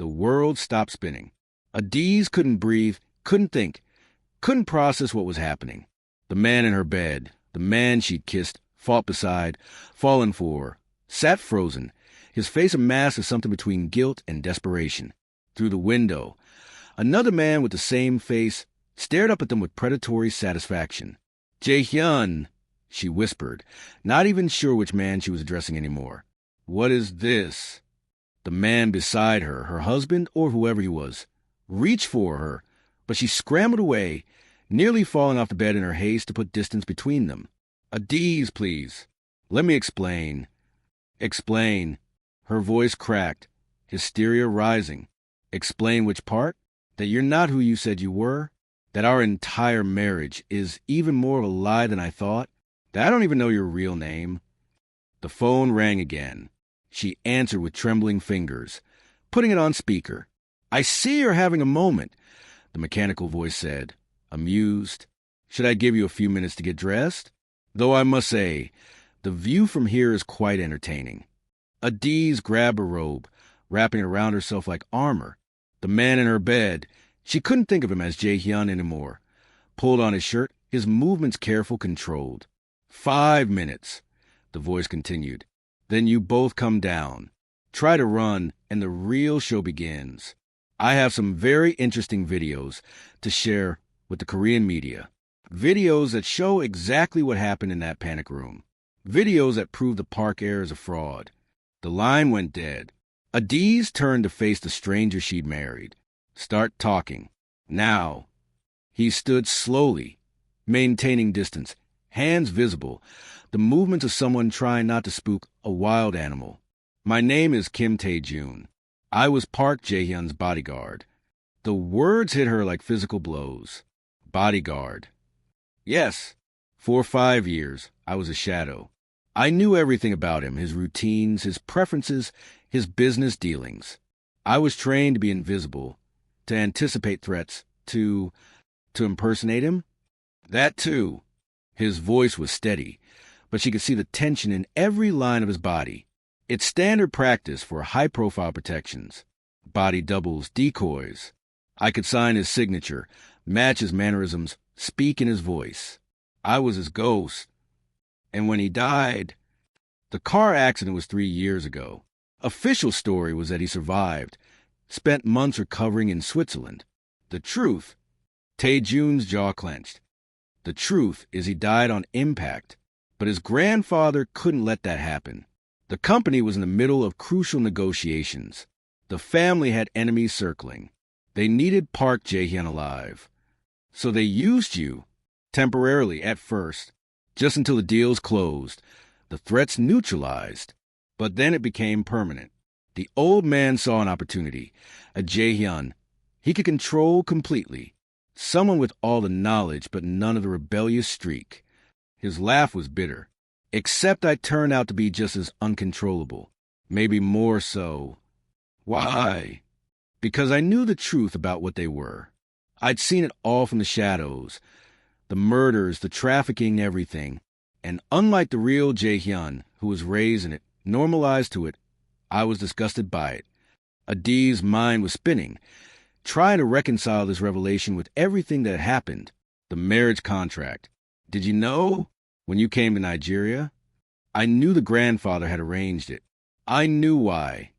The world stopped spinning. Adiz couldn't breathe, couldn't think, couldn't process what was happening. The man in her bed, the man she'd kissed, fought beside, fallen for, sat frozen, his face a mask of something between guilt and desperation. Through the window, another man with the same face stared up at them with predatory satisfaction. "Jae-hyun," she whispered, not even sure which man she was addressing anymore. "What is this?" The man beside her, her husband or whoever he was, reached for her, but she scrambled away, nearly falling off the bed in her haste to put distance between them. "Adiz, please. Let me explain." "Explain." Her voice cracked, hysteria rising. "Explain which part? That you're not who you said you were? That our entire marriage is even more of a lie than I thought? That I don't even know your real name?" The phone rang again. She answered with trembling fingers, putting it on speaker. "I see you're having a moment," the mechanical voice said, amused. "Should I give you a few minutes to get dressed? Though I must say, the view from here is quite entertaining." Adiz grabbed a robe, wrapping it around herself like armor. The man in her bed, she couldn't think of him as Jae-hyun anymore, pulled on his shirt, his movements careful, controlled. 5 minutes, the voice continued. "Then you both come down. Try to run, and the real show begins. I have some very interesting videos to share with the Korean media. Videos that show exactly what happened in that panic room. Videos that prove the Park Air is a fraud." The line went dead. Adiz turned to face the stranger she'd married. "Start talking. Now." He stood slowly, maintaining distance, hands visible, the movements of someone trying not to spook a wild animal. "My name is Kim Tae-jun. I was Park Jae-hyun's bodyguard." The words hit her like physical blows. Bodyguard. Yes, for 5 years, I was a shadow. I knew everything about him, his routines, his preferences, his business dealings. I was trained to be invisible, to anticipate threats, to impersonate him. That too. His voice was steady, but she could see the tension in every line of his body. It's standard practice for high-profile protections. Body doubles, decoys. I could sign his signature, match his mannerisms, speak in his voice. I was his ghost. And when he died, the car accident was 3 years ago. Official story was that he survived, spent months recovering in Switzerland. The truth, Tae-jun's jaw clenched. The truth is he died on impact, but his grandfather couldn't let that happen. The company was in the middle of crucial negotiations. The family had enemies circling. They needed Park Jae-hyun alive. So they used you, temporarily at first, just until the deals closed, the threats neutralized. But then it became permanent. The old man saw an opportunity, a Jae-hyun he could control completely. Someone with all the knowledge but none of the rebellious streak. His laugh was bitter. Except I turned out to be just as uncontrollable. Maybe more so. Why? Because I knew the truth about what they were. I'd seen it all from the shadows. The murders, the trafficking, everything. And unlike the real Jae-hyun, who was raised in it, normalized to it, I was disgusted by it. Adiz's mind was spinning, trying to reconcile this revelation with everything that happened. The marriage contract. Did you know? When you came to Nigeria? I knew the grandfather had arranged it. I knew why.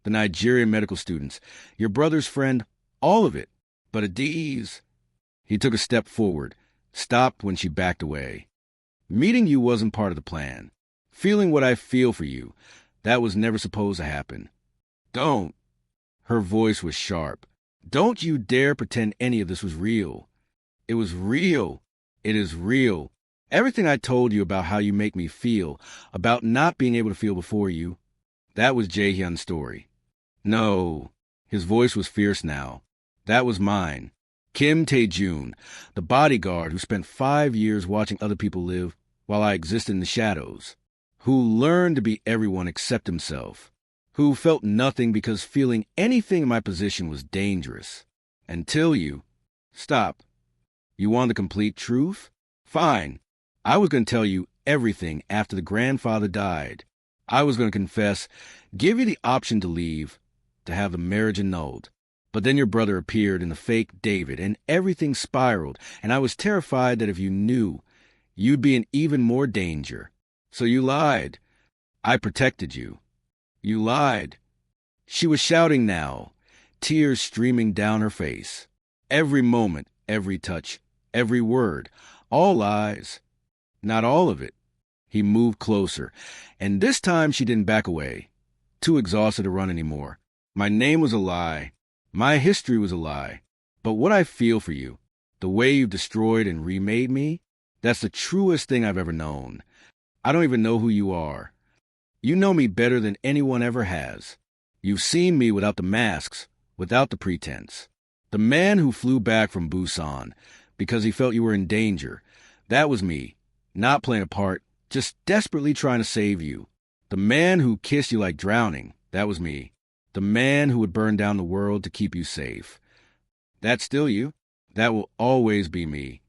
The Nigerian medical students, your brother's friend, all of it. But Adiz... He took a step forward, stopped when she backed away. Meeting you wasn't part of the plan. Feeling what I feel for you, that was never supposed to happen. Don't. Her voice was sharp. Don't you dare pretend any of this was real. It was real. It is real. Everything I told you about how you make me feel, about not being able to feel before you, that was Jae-hyun's story. No. His voice was fierce now. That was mine. Kim Tae-jun, the bodyguard who spent 5 years watching other people live while I existed in the shadows, who learned to be everyone except himself, who felt nothing because feeling anything in my position was dangerous. Until you... Stop. You want the complete truth? Fine. I was going to tell you everything after the grandfather died. I was going to confess, give you the option to leave, to have the marriage annulled. But then your brother appeared in the fake David, and everything spiraled, and I was terrified that if you knew, you'd be in even more danger. So you lied. I protected you. You lied. She was shouting now, tears streaming down her face. Every moment, every touch, every word, all lies. Not all of it. He moved closer, and this time she didn't back away, too exhausted to run anymore. My name was a lie. My history was a lie. But what I feel for you, the way you've destroyed and remade me, that's the truest thing I've ever known. I don't even know who you are. You know me better than anyone ever has. You've seen me without the masks, without the pretense. The man who flew back from Busan because he felt you were in danger, that was me, not playing a part, just desperately trying to save you. The man who kissed you like drowning, that was me. The man who would burn down the world to keep you safe. That's still you. That will always be me.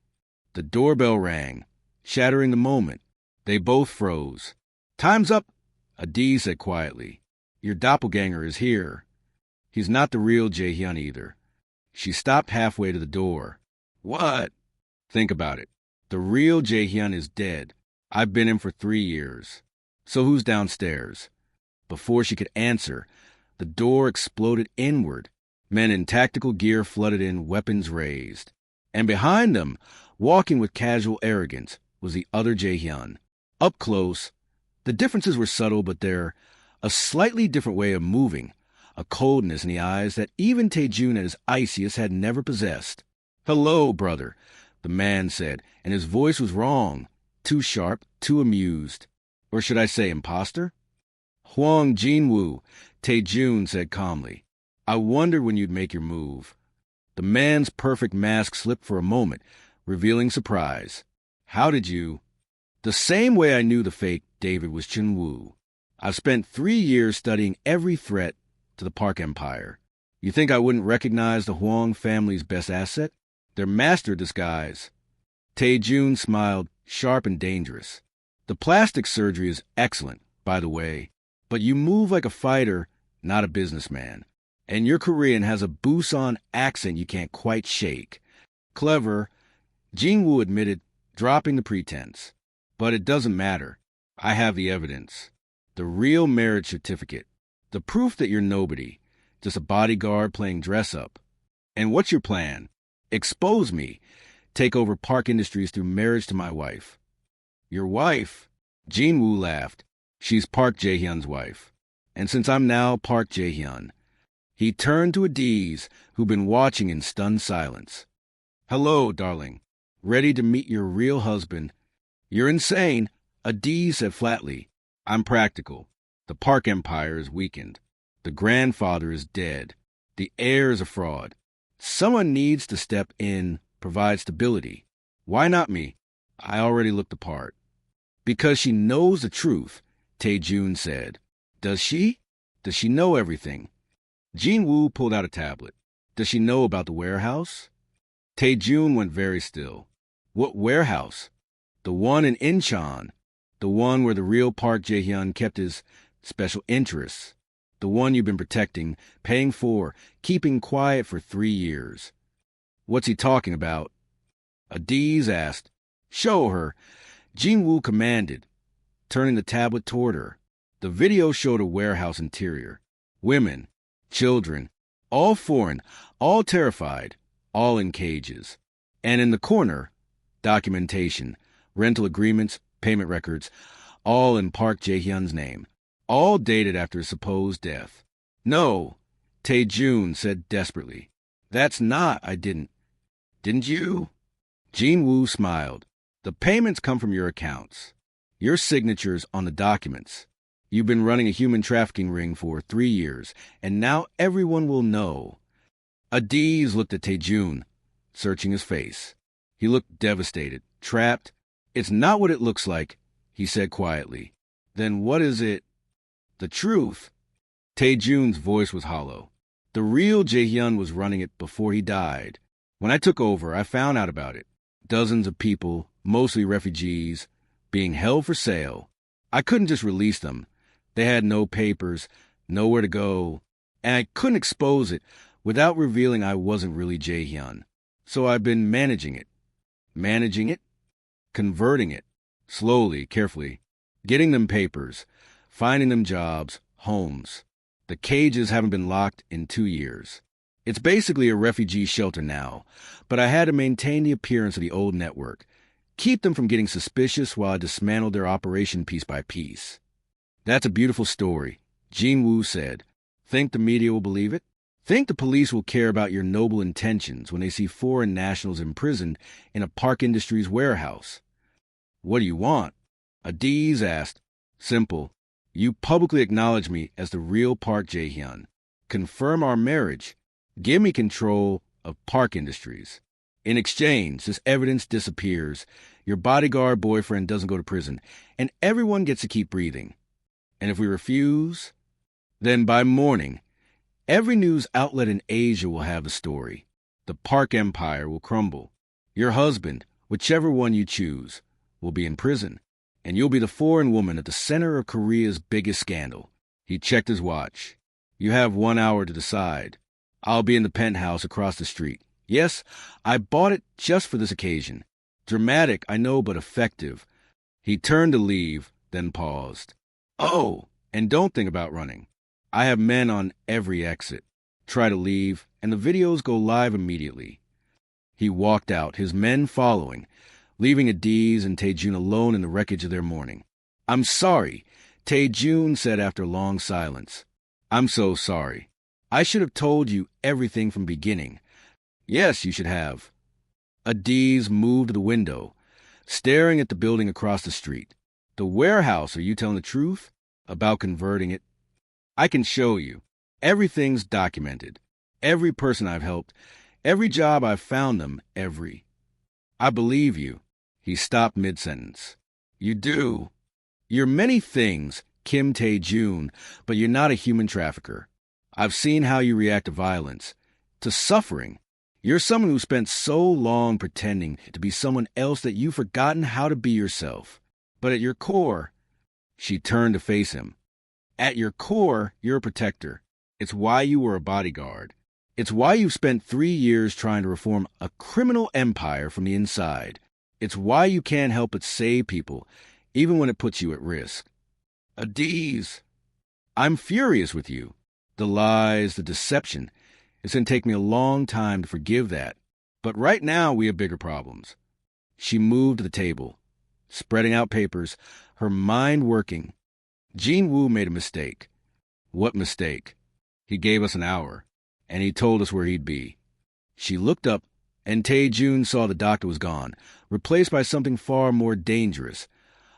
The doorbell rang, shattering the moment. They both froze. Time's up, Adi said quietly. Your doppelganger is here. He's not the real Jae-hyun either. She stopped halfway to the door. What? Think about it. The real Jae-hyun is dead. I've been in for 3 years. So who's downstairs? Before she could answer, the door exploded inward. Men in tactical gear flooded in, weapons raised. And behind them, walking with casual arrogance, was the other Jae-hyun. Up close, the differences were subtle, but they're a slightly different way of moving, a coldness in the eyes that even Taejun at his iciest had never possessed. Hello, brother, the man said, and his voice was wrong, too sharp, too amused. Or should I say imposter? Hwang Jinwoo, Taejun said calmly. I wondered when you'd make your move. The man's perfect mask slipped for a moment, revealing surprise. How did you? The same way I knew the fake David was Chunwoo. I've spent 3 years studying every threat to the Park Empire. You think I wouldn't recognize the Hwang family's best asset? Their master disguise. Taejun smiled, sharp and dangerous. The plastic surgery is excellent, by the way, but you move like a fighter, not a businessman. And your Korean has a Busan accent you can't quite shake. Clever, Jinwoo admitted, dropping the pretense. But it doesn't matter. I have the evidence. The real marriage certificate. The proof that you're nobody. Just a bodyguard playing dress-up. And what's your plan? Expose me. Take over Park Industries through marriage to my wife. Your wife? Jinwoo laughed. She's Park Jae-hyun's wife. And since I'm now Park Jae-hyun. He turned to Adiz, who'd been watching in stunned silence. Hello, darling. Ready to meet your real husband. You're insane, Adiz said flatly. I'm practical. The Park Empire is weakened. The grandfather is dead. The heir is a fraud. Someone needs to step in, provide stability. Why not me? I already looked the part. Because she knows the truth, Taejun said. Does she? Does she know everything? Jinwoo pulled out a tablet. Does she know about the warehouse? Taejun went very still. What warehouse? The one in Incheon. The one where the real Park Jae-hyun kept his special interests. The one you've been protecting, paying for, keeping quiet for 3 years. What's he talking about? Adiz asked. Show her. Jinwoo commanded, turning the tablet toward her. The video showed a warehouse interior. Women, children, all foreign, all terrified, all in cages. And in the corner, documentation, rental agreements, payment records, all in Park Jae-hyun's name, all dated after his supposed death. No, Taejun said desperately. That's not, I didn't. Didn't you? Jinwoo smiled. The payments come from your accounts. Your signatures on the documents. You've been running a human trafficking ring for 3 years, and now everyone will know. Adiz looked at Taejun, searching his face. He looked devastated, trapped. It's not what it looks like, he said quietly. Then what is it? The truth. Taejun's voice was hollow. The real Jae-hyun was running it before he died. When I took over, I found out about it. Dozens of people, mostly refugees, being held for sale. I couldn't just release them. They had no papers, nowhere to go. and I couldn't expose it without revealing I wasn't really Jae-hyun. So I've been managing it, converting it, slowly, carefully, getting them papers, finding them jobs, homes. The cages haven't been locked in 2 years. It's basically a refugee shelter now, but I had to maintain the appearance of the old network, keep them from getting suspicious while I dismantled their operation piece by piece. That's a beautiful story, Jin-woo said. Think the media will believe it? Think the police will care about your noble intentions when they see foreign nationals imprisoned in a Park Industries warehouse? What do you want? Adiz asked. Simple. You publicly acknowledge me as the real Park Jae-hyun. Confirm our marriage. Give me control of Park Industries. In exchange, this evidence disappears, your bodyguard boyfriend doesn't go to prison, and everyone gets to keep breathing. And if we refuse, then by morning, every news outlet in Asia will have the story. The Park Empire will crumble. Your husband, whichever one you choose, will be in prison, and you'll be the foreign woman at the center of Korea's biggest scandal. He checked his watch. You have 1 hour to decide. I'll be in the penthouse across the street. Yes, I bought it just for this occasion. Dramatic, I know, but effective. He turned to leave, then paused. Oh, and don't think about running. I have men on every exit. Try to leave, and the videos go live immediately. He walked out, his men following, leaving Adiz and Taejun alone in the wreckage of their morning. I'm sorry, Taejun said after a long silence. I'm so sorry. I should have told you everything from beginning. Yes, you should have. Adiz moved to the window, staring at the building across the street. The warehouse, are you telling the truth? About converting it? I can show you. Everything's documented. Every person I've helped, every job I've found them, every. I believe you. He stopped mid-sentence. You do. You're many things, Kim Tae-jun, but you're not a human trafficker. I've seen how you react to violence, to suffering. You're someone who spent so long pretending to be someone else that you've forgotten how to be yourself. But at your core, she turned to face him. At your core, you're a protector. It's why you were a bodyguard. It's why you've spent 3 years trying to reform a criminal empire from the inside. It's why you can't help but save people, even when it puts you at risk. Adiz, I'm furious with you. The lies, the deception. It's going to take me a long time to forgive that. But right now, we have bigger problems. She moved to the table, spreading out papers, her mind working. Jin-woo made a mistake. What mistake? He gave us an hour, and he told us where he'd be. She looked up, and Tae-jun saw the doctor was gone, replaced by something far more dangerous.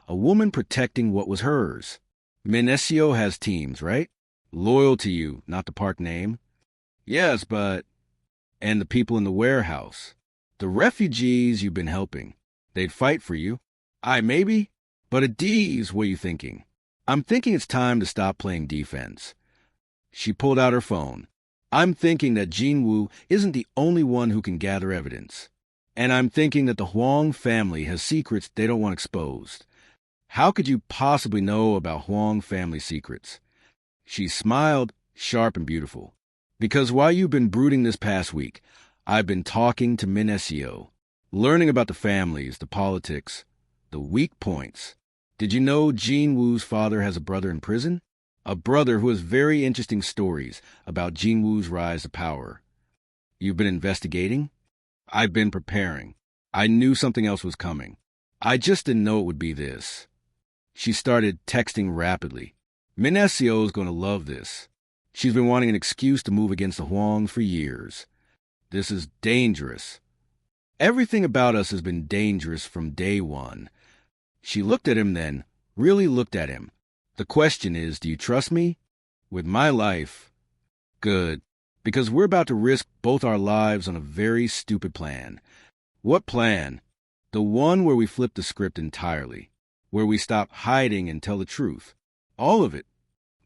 A woman protecting what was hers. Minesio has teams, right? Loyal to you, not the park name. Yes, but... And the people in the warehouse. The refugees you've been helping. They'd fight for you. Maybe. But Adiz, what are you thinking? I'm thinking it's time to stop playing defense. She pulled out her phone. I'm thinking that Jin-woo isn't the only one who can gather evidence. And I'm thinking that the Hwang family has secrets they don't want exposed. How could you possibly know about Hwang family secrets? She smiled, sharp and beautiful. Because while you've been brooding this past week, I've been talking to Minesio, learning about the families, the politics, the weak points. Did you know Jin-woo's father has a brother in prison? A brother who has very interesting stories about Jin-woo's rise to power. You've been investigating? I've been preparing. I knew something else was coming. I just didn't know it would be this. She started texting rapidly. Minesio's going to love this. She's been wanting an excuse to move against the Hwangs for years. This is dangerous. Everything about us has been dangerous from day one. She looked at him then, really looked at him. The question is, do you trust me? With my life? Good, because we're about to risk both our lives on a very stupid plan. What plan? The one where we flip the script entirely, where we stop hiding and tell the truth. All of it.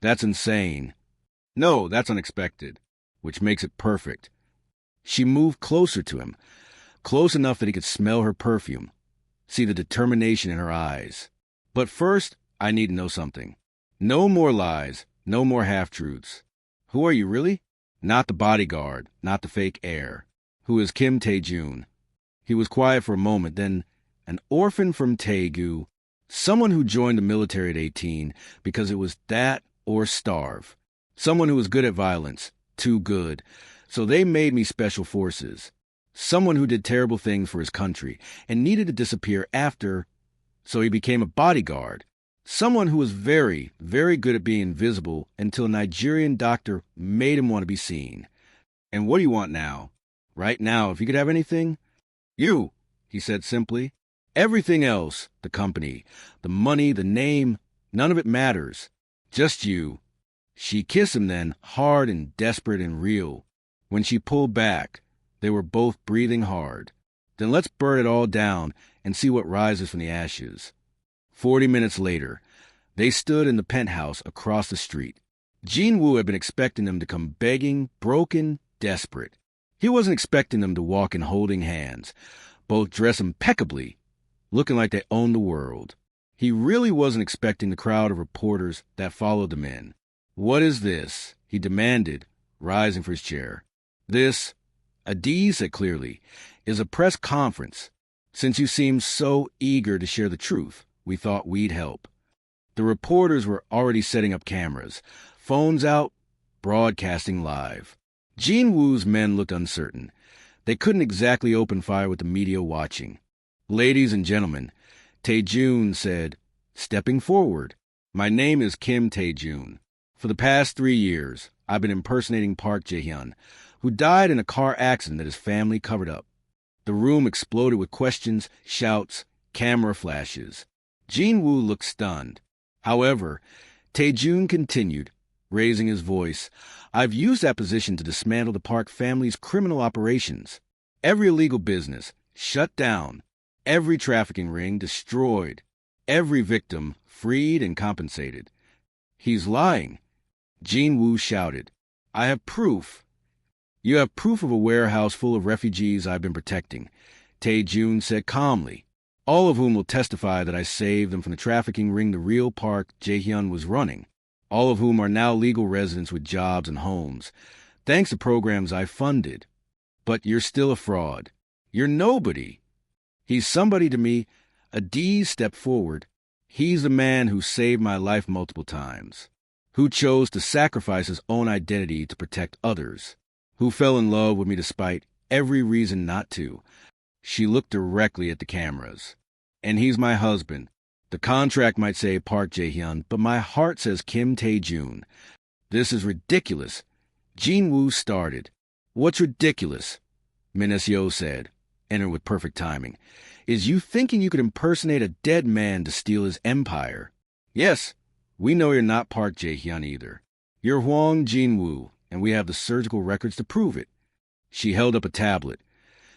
That's insane. No, that's unexpected, which makes it perfect. She moved closer to him, close enough that he could smell her perfume, see the determination in her eyes. But first, I need to know something. No more lies, no more half-truths. Who are you, really? Not the bodyguard, not the fake heir. Who is Kim Tae-jun? He was quiet for a moment, then, an orphan from Daegu, someone who joined the military at 18 because it was that or starve. Someone who was good at violence, too good. So they made me special forces. Someone who did terrible things for his country and needed to disappear after, so he became a bodyguard. Someone who was very, very good at being invisible until a Nigerian doctor made him want to be seen. And what do you want now? Right now, if you could have anything? You, he said simply. Everything else, the company, the money, the name, none of it matters. Just you. She kissed him then, hard and desperate and real. When she pulled back, they were both breathing hard. Then let's burn it all down and see what rises from the ashes. 40 minutes later, they stood in the penthouse across the street. Jin-woo had been expecting them to come begging, broken, desperate. He wasn't expecting them to walk in holding hands, both dressed impeccably, looking like they owned the world. He really wasn't expecting the crowd of reporters that followed them in. What is this? He demanded, rising from his chair. This, Adiz said clearly, is a press conference. Since you seem so eager to share the truth, we thought we'd help. The reporters were already setting up cameras, phones out, broadcasting live. Jin-woo's men looked uncertain. They couldn't exactly open fire with the media watching. Ladies and gentlemen, Tae-jun said, stepping forward. My name is Kim Tae-jun. For the past 3 years, I've been impersonating Park Jae-hyun, who died in a car accident that his family covered up. The room exploded with questions, shouts, camera flashes. Jin-woo looked stunned. However, Tae-jun continued, raising his voice. I've used that position to dismantle the Park family's criminal operations. Every illegal business shut down. Every trafficking ring destroyed. Every victim freed and compensated. He's lying. Jin-woo shouted. I have proof. You have proof of a warehouse full of refugees I've been protecting, Tae-jun said calmly, all of whom will testify that I saved them from the trafficking ring the real Park Jae-hyun was running, all of whom are now legal residents with jobs and homes, thanks to programs I funded. But you're still a fraud. You're nobody. He's somebody to me. Adiz stepped forward. He's the man who saved my life multiple times, who chose to sacrifice his own identity to protect others, who fell in love with me despite every reason not to. She looked directly at the cameras. And he's my husband. The contract might say Park Jae-hyun, but my heart says Kim Tae-jun. This is ridiculous. Jin-woo started. What's ridiculous? Min Se-yo said, entering with perfect timing. Is you thinking you could impersonate a dead man to steal his empire? Yes, we know you're not Park Jae-hyun either. You're Hwang Jin-woo, and we have the surgical records to prove it. She held up a tablet,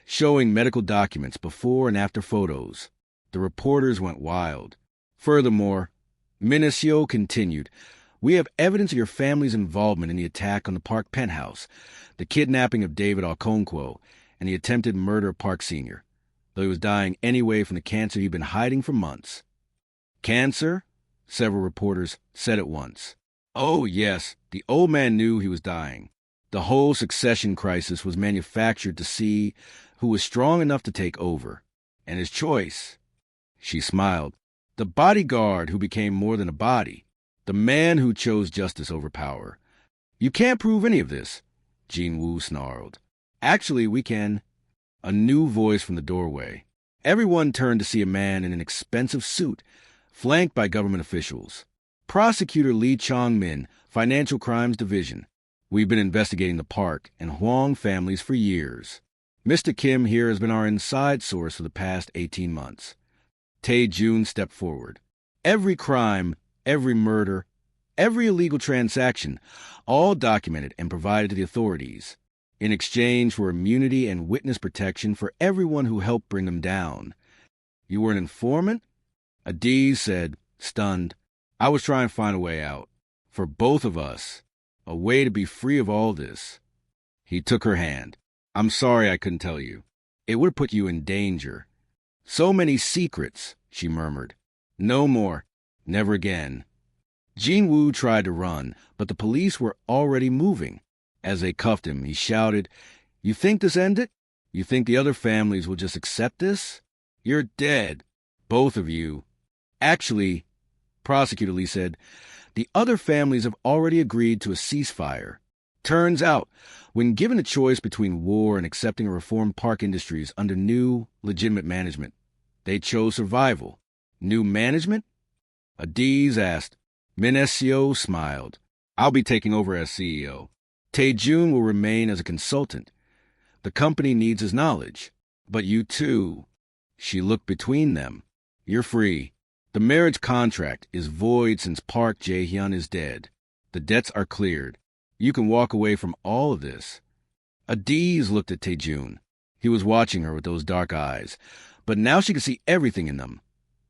showing medical documents, before and after photos. The reporters went wild. Furthermore, Min Se-yo continued, we have evidence of your family's involvement in the attack on the Park penthouse, the kidnapping of David Okonkwo, and the attempted murder of Park Sr., though he was dying anyway from the cancer he'd been hiding for months. Cancer? Several reporters said at once. Oh, yes, the old man knew he was dying. The whole succession crisis was manufactured to see who was strong enough to take over. And his choice. She smiled. The bodyguard who became more than a body. The man who chose justice over power. You can't prove any of this, Jin-woo snarled. Actually, we can. A new voice from the doorway. Everyone turned to see a man in an expensive suit, flanked by government officials. Prosecutor Lee Chong-min, Financial Crimes Division. We've been investigating the Park and Hwang families for years. Mr. Kim here has been our inside source for the past 18 months. Tae-jun stepped forward. Every crime, every murder, every illegal transaction, all documented and provided to the authorities, in exchange for immunity and witness protection for everyone who helped bring them down. You were an informant? Adiz said, stunned. I was trying to find a way out. For both of us. A way to be free of all this. He took her hand. I'm sorry I couldn't tell you. It would have put you in danger. So many secrets, she murmured. No more. Never again. Jin-Woo tried to run, but the police were already moving. As they cuffed him, he shouted, "You think this ended? You think the other families will just accept this? You're dead. Both of you." "Actually," Prosecutor Lee said, "the other families have already agreed to a ceasefire. Turns out, when given a choice between war and accepting a reformed park industries under new, legitimate management, they chose survival." "New management?" Adiz asked. Minesio smiled. "I'll be taking over as CEO. Taejun will remain as a consultant. The company needs his knowledge. But you too." She looked between them. "You're free. The marriage contract is void since Park Jae-hyun is dead. The debts are cleared. You can walk away from all of this." Adiz looked at Taejun. He was watching her with those dark eyes, but now she could see everything in them.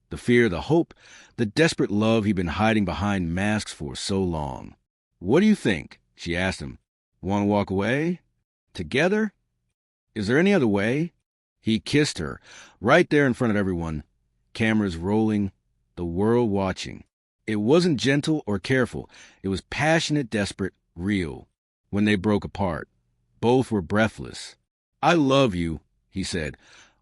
The fear, the hope, the desperate love he'd been hiding behind masks for so long. "What do you think?" she asked him. "Want to walk away? Together? Is there any other way?" He kissed her, right there in front of everyone. Cameras rolling, the world watching. It wasn't gentle or careful. It was passionate, desperate, real. When they broke apart, both were breathless. "I love you," he said,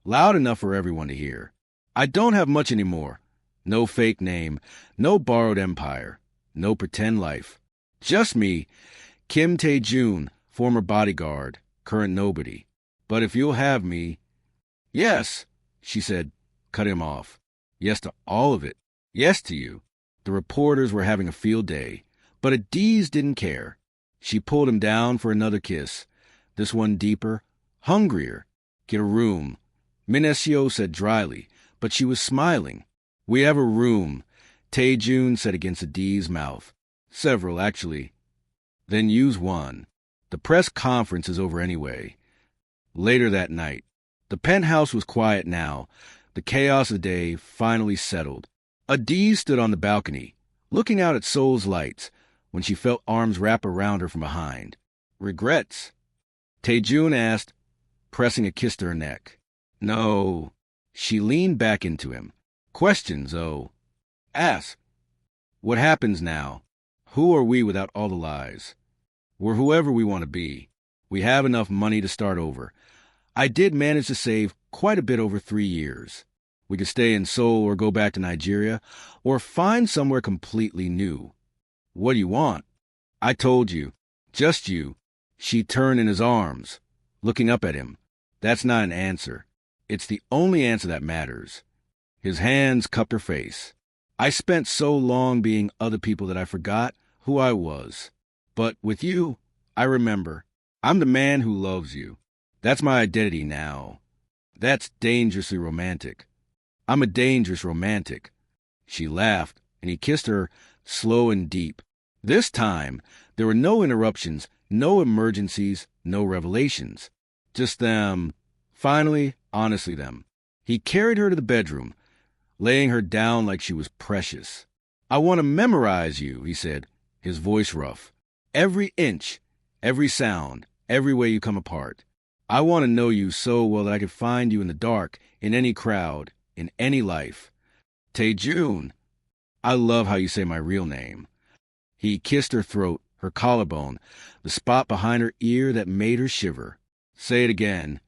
loud enough for everyone to hear. "I don't have much anymore. No fake name, no borrowed empire, no pretend life. Just me, Kim Tae-jun, former bodyguard, current nobody. But if you'll have me—" "Yes," she said, cut him off. "Yes to all of it. Yes to you." The reporters were having a field day, but Adiz didn't care. She pulled him down for another kiss, this one deeper, hungrier. "Get a room," Minesio said dryly, but she was smiling. "We have a room," Taejun said against Adiz's mouth. "Several, actually." "Then use one. The press conference is over anyway." Later that night, the penthouse was quiet now. The chaos of the day finally settled. Adiz stood on the balcony, looking out at Seoul's lights, when she felt arms wrap around her from behind. "Regrets?" Taejun asked, pressing a kiss to her neck. "No." She leaned back into him. "Questions, oh." "Ask." "What happens now? Who are we without all the lies? We're whoever we want to be. We have enough money to start over. I did manage to save quite a bit over 3 years. We could stay in Seoul or go back to Nigeria, or find somewhere completely new. What do you want?" "I told you. Just you." She turned in his arms, looking up at him. "That's not an answer. It's the only answer that matters." His hands cupped her face. "I spent so long being other people that I forgot who I was. But with you, I remember. I'm the man who loves you. That's my identity now. That's dangerously romantic. I'm a dangerous romantic." She laughed, and he kissed her, slow and deep. This time, there were no interruptions, no emergencies, no revelations. Just them. Finally, honestly them. He carried her to the bedroom, laying her down like she was precious. "I want to memorize you," he said, his voice rough. "Every inch, every sound, every way you come apart. I want to know you so well that I could find you in the dark, in any crowd, in any life. Taejun. I love how you say my real name." He kissed her throat, her collarbone, the spot behind her ear that made her shiver. "Say it again."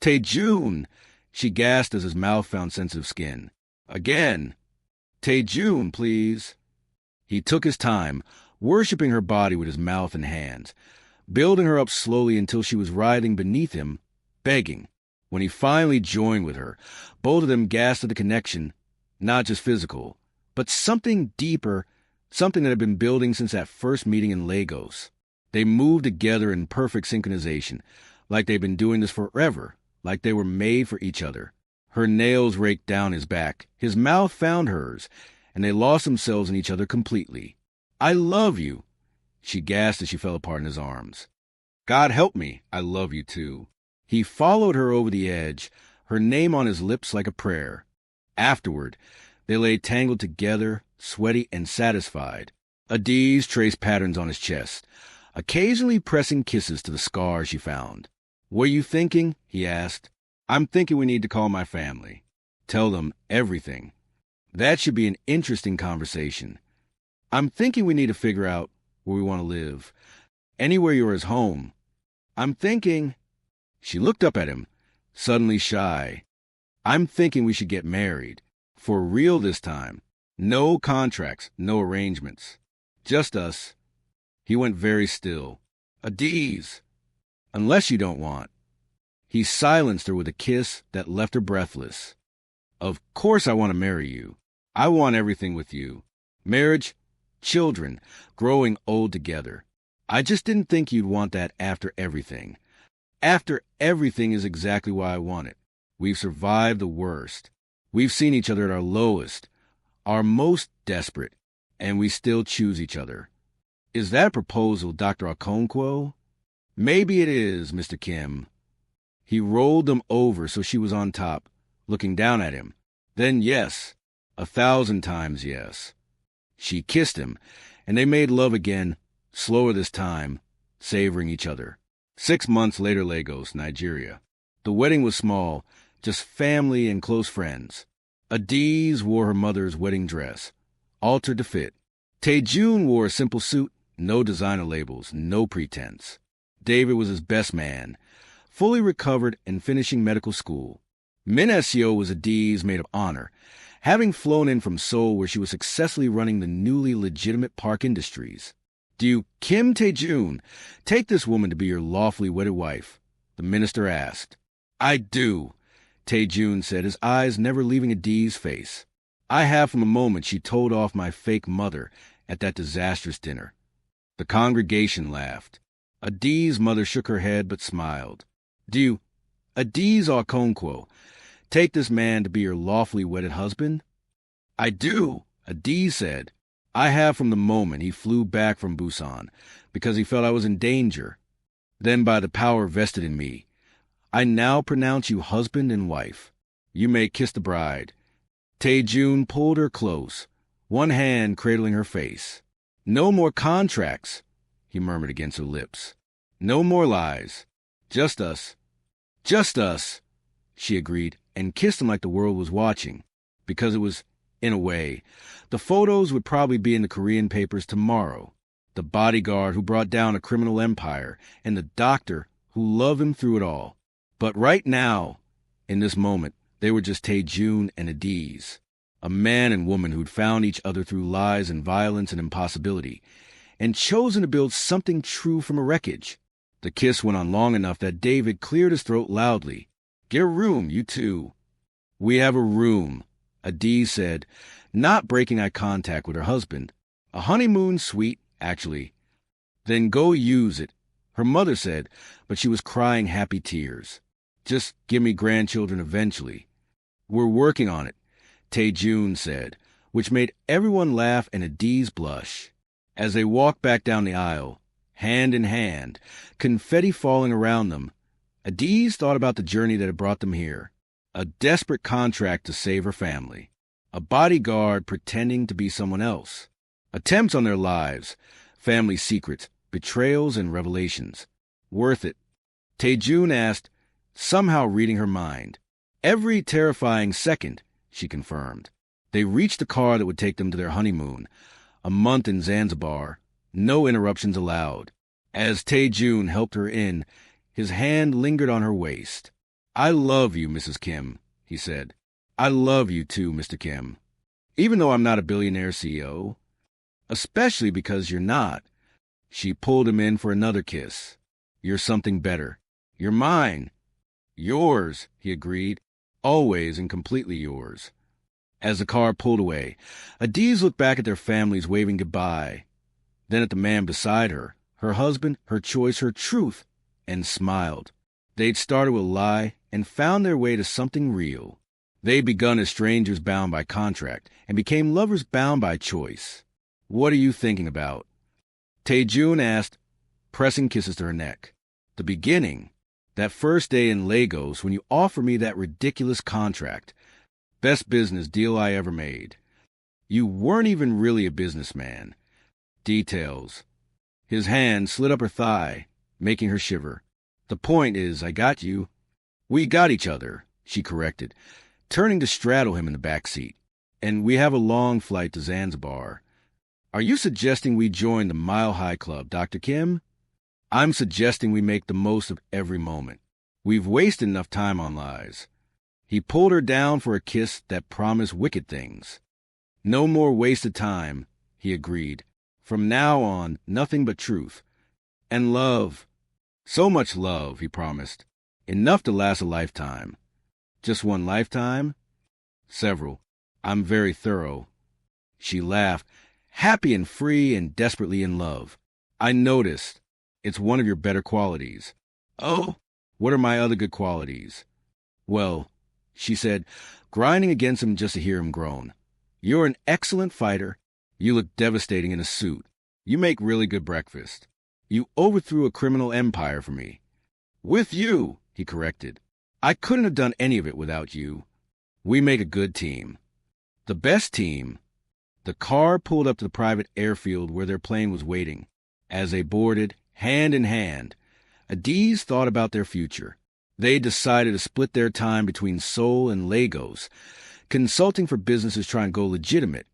"Taejun!" She gasped as his mouth found sensitive skin. "Again." "Taejun, please." He took his time, worshipping her body with his mouth and hands, building her up slowly until she was writhing beneath him, begging. When he finally joined with her, both of them gasped at the connection, not just physical, but something deeper, something that had been building since that first meeting in Lagos. They moved together in perfect synchronization, like they'd been doing this forever, like they were made for each other. Her nails raked down his back, his mouth found hers, and they lost themselves in each other completely. "I love you," she gasped as she fell apart in his arms. "God help me, I love you too." He followed her over the edge, her name on his lips like a prayer. Afterward, they lay tangled together, sweaty and satisfied. Adiz traced patterns on his chest, occasionally pressing kisses to the scars she found. "What are you thinking?" he asked. "I'm thinking we need to call my family. Tell them everything. That should be an interesting conversation." I'm thinking we need to figure out where we want to live. Anywhere yours home. I'm thinking... She looked up at him, suddenly shy. I'm thinking we should get married. For real this time. No contracts, no arrangements. Just us. He went very still. Adiz. Unless you don't want. He silenced her with a kiss that left her breathless. Of course I want to marry you. I want everything with you. Marriage, children, growing old together. I just didn't think you'd want that after everything. After everything is exactly why I want it. We've survived the worst. We've seen each other at our lowest, our most desperate, and we still choose each other. Is that proposal, Dr. Okonkwo? Maybe it is, Mr. Kim. He rolled them over so she was on top, looking down at him. Then yes, 1,000 times yes. She kissed him, and they made love again, slower this time, savoring each other. 6 months later, Lagos, Nigeria. The wedding was small, just family and close friends. Adiz wore her mother's wedding dress, altered to fit. Taejun wore a simple suit, no designer labels, no pretense. David was his best man, fully recovered and finishing medical school. Min Seo was Adiz's maid of honor, having flown in from Seoul where she was successfully running the newly legitimate Park Industries. Do you, Kim Taejun, take this woman to be your lawfully wedded wife? The minister asked. I do, Taejun said, his eyes never leaving Adiz's face. I have from the moment she told off my fake mother at that disastrous dinner. The congregation laughed. Adiz's mother shook her head but smiled. Do you, Adiz Okonkwo, take this man to be your lawfully wedded husband? I do, Adiz said. I have from the moment he flew back from Busan, because he felt I was in danger. Then by the power vested in me, I now pronounce you husband and wife. You may kiss the bride. Taejun pulled her close, one hand cradling her face. No more contracts, he murmured against her lips. No more lies. Just us. Just us, she agreed, and kissed him like the world was watching, because it was, in a way, the photos would probably be in the Korean papers tomorrow. The bodyguard who brought down a criminal empire, and the doctor who loved him through it all. But right now, in this moment, they were just Taejun and Adiz, a man and woman who'd found each other through lies and violence and impossibility, and chosen to build something true from a wreckage. The kiss went on long enough that David cleared his throat loudly. Get a room, you two. We have a room, Adiz said, not breaking eye contact with her husband. A honeymoon suite, actually. Then go use it, her mother said, but she was crying happy tears. Just give me grandchildren eventually. We're working on it, Taejun said, which made everyone laugh and Adiz blush. As they walked back down the aisle, hand in hand, confetti falling around them, Adiz thought about the journey that had brought them here. A desperate contract to save her family. A bodyguard pretending to be someone else. Attempts on their lives. Family secrets. Betrayals and revelations. Worth it. Taejun asked, somehow reading her mind. Every terrifying second, she confirmed. They reached the car that would take them to their honeymoon. A month in Zanzibar. No interruptions allowed. As Taejun helped her in, his hand lingered on her waist. I love you, Mrs. Kim, he said. I love you too, Mr. Kim. Even though I'm not a billionaire CEO. Especially because you're not. She pulled him in for another kiss. You're something better. You're mine. Yours, he agreed. Always and completely yours. As the car pulled away, Adiz looked back at their families waving goodbye. Then at the man beside her, her husband, her choice, her truth, and smiled. They'd started with a lie and found their way to something real. They'd begun as strangers bound by contract and became lovers bound by choice. What are you thinking about? Taejun asked, pressing kisses to her neck. The beginning. That first day in Lagos when you offered me that ridiculous contract. Best business deal I ever made. You weren't even really a businessman. Details. His hand slid up her thigh, making her shiver. The point is, I got you. We got each other, she corrected, turning to straddle him in the back seat. And we have a long flight to Zanzibar. Are you suggesting we join the Mile High Club, Dr. Kim? I'm suggesting we make the most of every moment. We've wasted enough time on lies. He pulled her down for a kiss that promised wicked things. No more wasted time, he agreed. From now on, nothing but truth. And love. So much love, he promised. Enough to last a lifetime. Just one lifetime? Several. I'm very thorough. She laughed, happy and free and desperately in love. I noticed. It's one of your better qualities. Oh, what are my other good qualities? Well, she said, grinding against him just to hear him groan. You're an excellent fighter. You look devastating in a suit. You make really good breakfast. You overthrew a criminal empire for me. With you, he corrected. I couldn't have done any of it without you. We make a good team. The best team. The car pulled up to the private airfield where their plane was waiting. As they boarded, hand in hand, Adiz thought about their future. They decided to split their time between Seoul and Lagos, consulting for businesses trying to go legitimate,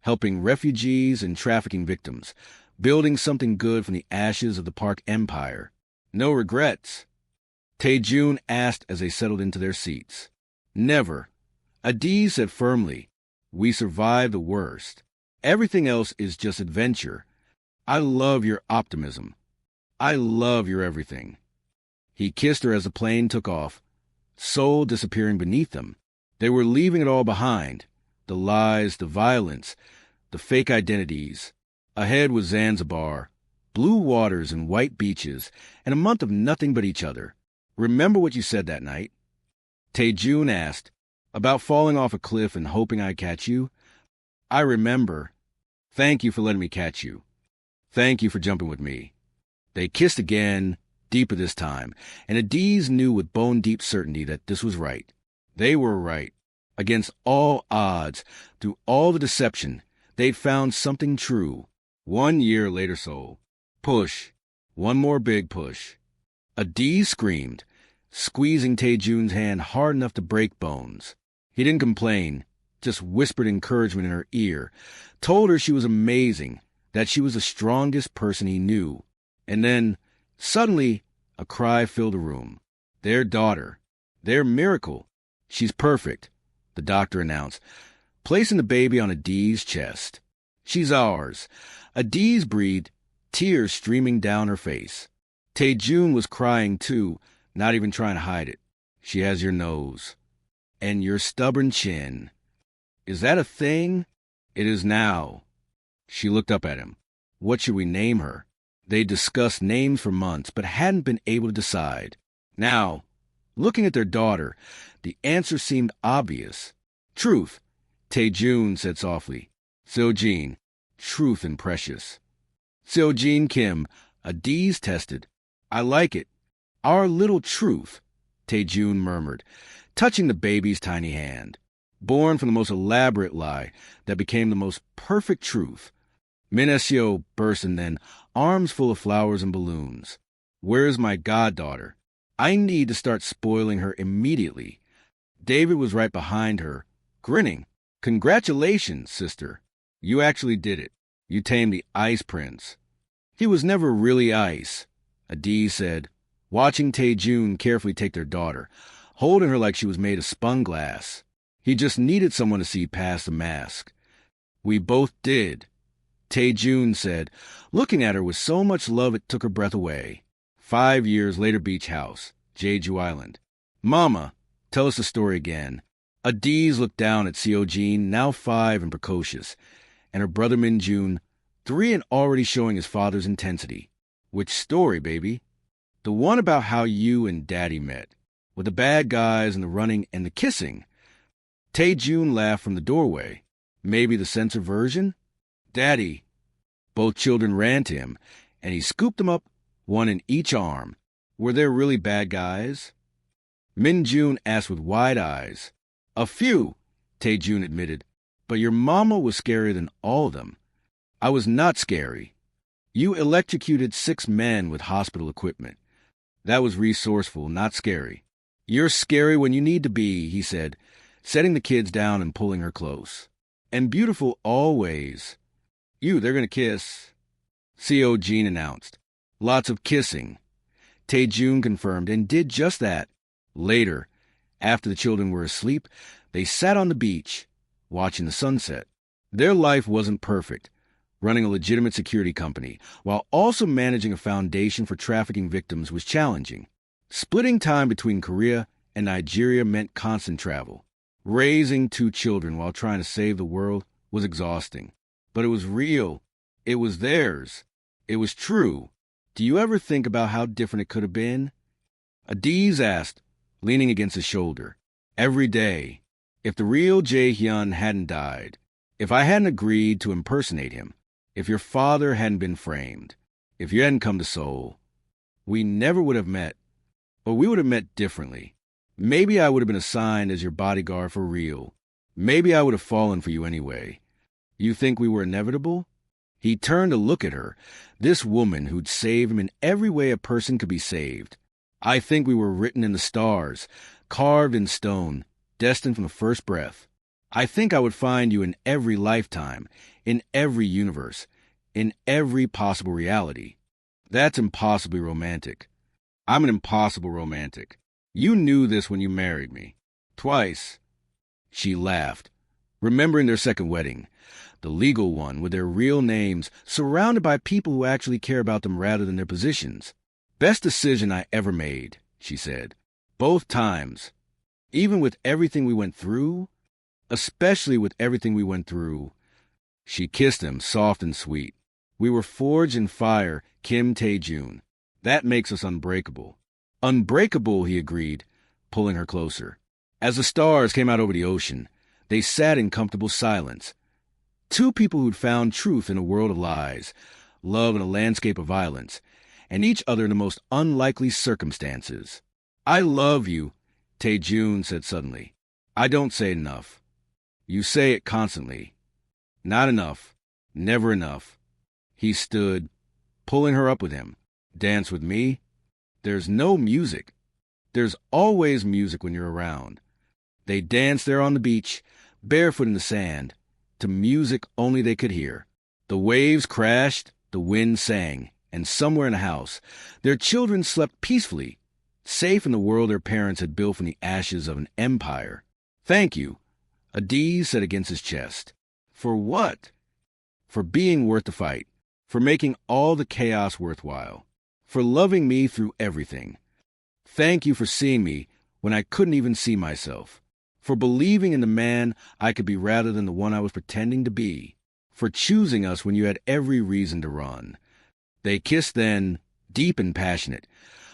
helping refugees and trafficking victims, building something good from the ashes of the Park Empire. No regrets. Tae-jun asked as they settled into their seats. Never. Adiz said firmly, we survived the worst. Everything else is just adventure. I love your optimism. I love your everything. He kissed her as the plane took off, Seoul disappearing beneath them. They were leaving it all behind. The lies, the violence, the fake identities. Ahead was Zanzibar, blue waters and white beaches, and a month of nothing but each other. Remember what you said that night? Tae-jun asked, about falling off a cliff and hoping I'd catch you? I remember. Thank you for letting me catch you. Thank you for jumping with me. They kissed again, deeper this time, and Adiz knew with bone-deep certainty that this was right. They were right. Against all odds, through all the deception, they'd found something true. 1 year later, Seoul. Push. One more big push. Adiz screamed, squeezing Tae-jun's hand hard enough to break bones. He didn't complain, just whispered encouragement in her ear, told her she was amazing, that she was the strongest person he knew. And then, suddenly, a cry filled the room. Their daughter. Their miracle. She's perfect, the doctor announced, placing the baby on Adiz's chest. She's ours. Adiz breathed, tears streaming down her face. Tae-jun was crying too, not even trying to hide it. She has your nose. And your stubborn chin. Is that a thing? It is now. She looked up at him. What should we name her? They discussed names for months, but hadn't been able to decide. Now, looking at their daughter, the answer seemed obvious. Truth, Tae-jun said softly. Seo-jin, truth and precious. Seo-jin Kim, Adiz tested. I like it. Our little truth, Tae-jun murmured, touching the baby's tiny hand. Born from the most elaborate lie that became the most perfect truth. Minesio burst and then, arms full of flowers and balloons. Where's my goddaughter? I need to start spoiling her immediately. David was right behind her, grinning. Congratulations, sister. You actually did it. You tamed the Ice Prince. He was never really ice, Adiz said, watching Tae-jun carefully take their daughter, holding her like she was made of spun glass. He just needed someone to see past the mask. We both did, Tae-jun said, looking at her with so much love it took her breath away. 5 years later, beach house, Jeju Island. Mama, tell us the story again. Adiz looked down at Seo-jin, now 5 and precocious, and her brother Min-jun, 3 and already showing his father's intensity. Which story, baby? The one about how you and Daddy met, with the bad guys and the running and the kissing. Tae-jun laughed from the doorway. Maybe the censor version? Daddy. Both children ran to him, and he scooped them up, one in each arm. Were there really bad guys? Min-jun asked with wide eyes. A few, Tae-jun admitted, but your mama was scarier than all of them. I was not scary. You electrocuted 6 men with hospital equipment. That was resourceful, not scary. You're scary when you need to be, he said, setting the kids down and pulling her close. And beautiful always. They're gonna kiss. CO Jean announced. Lots of kissing. Tae-jun confirmed and did just that. Later, after the children were asleep, they sat on the beach, watching the sunset. Their life wasn't perfect, running a legitimate security company, while also managing a foundation for trafficking victims was challenging. Splitting time between Korea and Nigeria meant constant travel. Raising 2 children while trying to save the world was exhausting. But it was real. It was theirs. It was true. Do you ever think about how different it could have been? Adiz asked, leaning against his shoulder. Every day. If the real Jae-hyun hadn't died, if I hadn't agreed to impersonate him, if your father hadn't been framed, if you hadn't come to Seoul, we never would have met, or we would have met differently. Maybe I would have been assigned as your bodyguard for real. Maybe I would have fallen for you anyway. You think we were inevitable? He turned to look at her, this woman who'd saved him in every way a person could be saved. I think we were written in the stars, carved in stone, destined from the first breath. I think I would find you in every lifetime, in every universe, in every possible reality. That's impossibly romantic. I'm an impossible romantic. You knew this when you married me. Twice. She laughed, remembering their second wedding, the legal one with their real names, surrounded by people who actually care about them rather than their positions. Best decision I ever made, she said. Both times. Even with everything we went through, especially with everything we went through. She kissed him, soft and sweet. We were forged in fire, Kim Tae-jun. That makes us unbreakable. Unbreakable, he agreed, pulling her closer. As the stars came out over the ocean, they sat in comfortable silence. 2 people who'd found truth in a world of lies, love in a landscape of violence, and each other in the most unlikely circumstances. I love you, Tae-jun said suddenly. I don't say it enough. You say it constantly. Not enough. Never enough. He stood, pulling her up with him. Dance with me? There's no music. There's always music when you're around. They danced there on the beach, barefoot in the sand, to music only they could hear. The waves crashed, the wind sang, and somewhere in the house, their children slept peacefully, safe in the world their parents had built from the ashes of an empire. Thank you, Adiz said against his chest. For what? For being worth the fight, for making all the chaos worthwhile, for loving me through everything. Thank you for seeing me when I couldn't even see myself, for believing in the man I could be rather than the one I was pretending to be, for choosing us when you had every reason to run. They kissed then, deep and passionate,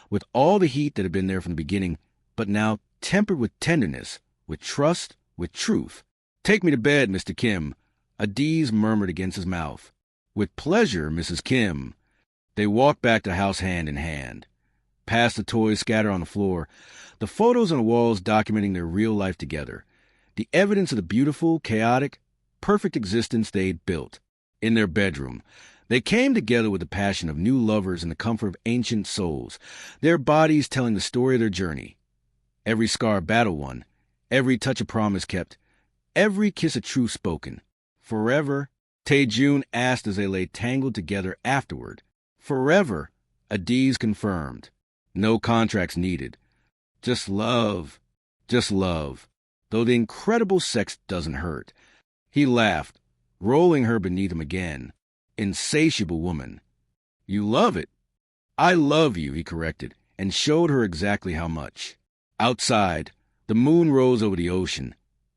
with all the heat that had been there from the beginning, but now tempered with tenderness, with trust, with truth. Take me to bed, Mr. Kim, Adiz murmured against his mouth. With pleasure, Mrs. Kim. They walked back to the house hand in hand. Past the toys scattered on the floor, the photos on the walls documenting their real life together, the evidence of the beautiful, chaotic, perfect existence they'd built. In their bedroom, they came together with the passion of new lovers and the comfort of ancient souls, their bodies telling the story of their journey. Every scar a battle won, every touch a promise kept, every kiss a truth spoken. Forever, Tae-jun asked as they lay tangled together afterward. Forever, Adiz confirmed. No contracts needed. Just love. Just love. Though the incredible sex doesn't hurt. He laughed, rolling her beneath him again. Insatiable woman. You love it. I love you, he corrected, and showed her exactly how much. Outside, the moon rose over the ocean,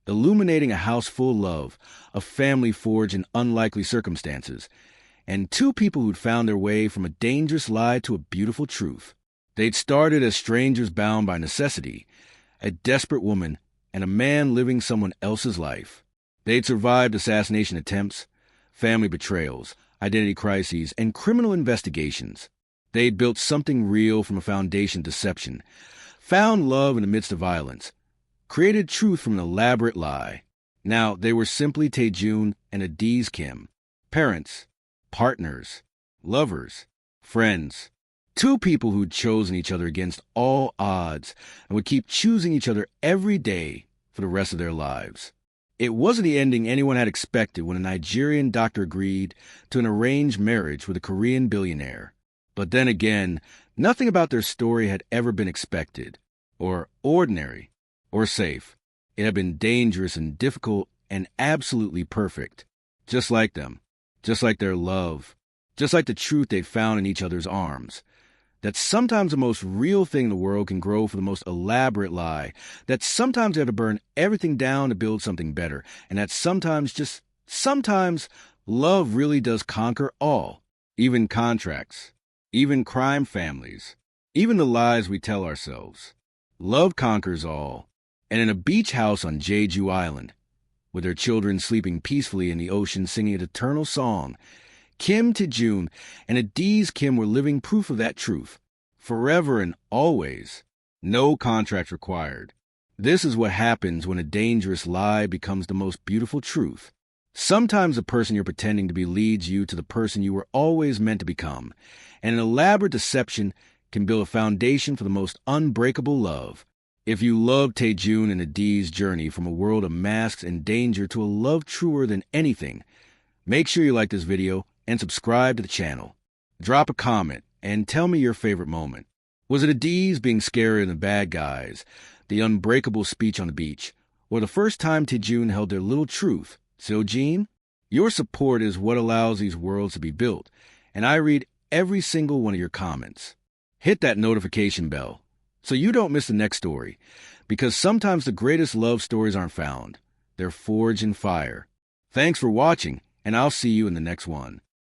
illuminating a house full of love, a family forged in unlikely circumstances, and 2 people who'd found their way from a dangerous lie to a beautiful truth. They'd started as strangers bound by necessity, a desperate woman and a man living someone else's life. They'd survived assassination attempts, family betrayals, identity crises, and criminal investigations. They'd built something real from a foundation of deception, found love in the midst of violence, created truth from an elaborate lie. Now they were simply Tae-jun and Adiz Kim, parents, partners, lovers, friends. 2 people who'd chosen each other against all odds and would keep choosing each other every day for the rest of their lives. It wasn't the ending anyone had expected when a Nigerian doctor agreed to an arranged marriage with a Korean billionaire. But then again, nothing about their story had ever been expected, or ordinary, or safe. It had been dangerous and difficult and absolutely perfect. Just like them. Just like their love. Just like the truth they'd found in each other's arms. That sometimes the most real thing in the world can grow for the most elaborate lie. That sometimes you have to burn everything down to build something better. And that sometimes, just sometimes, love really does conquer all. Even contracts. Even crime families. Even the lies we tell ourselves. Love conquers all. And in a beach house on Jeju Island, with their children sleeping peacefully in the ocean singing an eternal song, Kim Tae-jun and Adiz Kim were living proof of that truth. Forever and always. No contract required. This is what happens when a dangerous lie becomes the most beautiful truth. Sometimes the person you're pretending to be leads you to the person you were always meant to become, and an elaborate deception can build a foundation for the most unbreakable love. If you love Tae-jun and Adiz's journey from a world of masks and danger to a love truer than anything, make sure you like this video and subscribe to the channel. Drop a comment and tell me your favorite moment. Was it Adiz being scarier than the bad guys, the unbreakable speech on the beach, or the first time Tae-jun held their little truth, Seojin? Your support is what allows these worlds to be built, and I read every single one of your comments. Hit that notification bell so you don't miss the next story, because sometimes the greatest love stories aren't found. They're forged in fire. Thanks for watching, and I'll see you in the next one.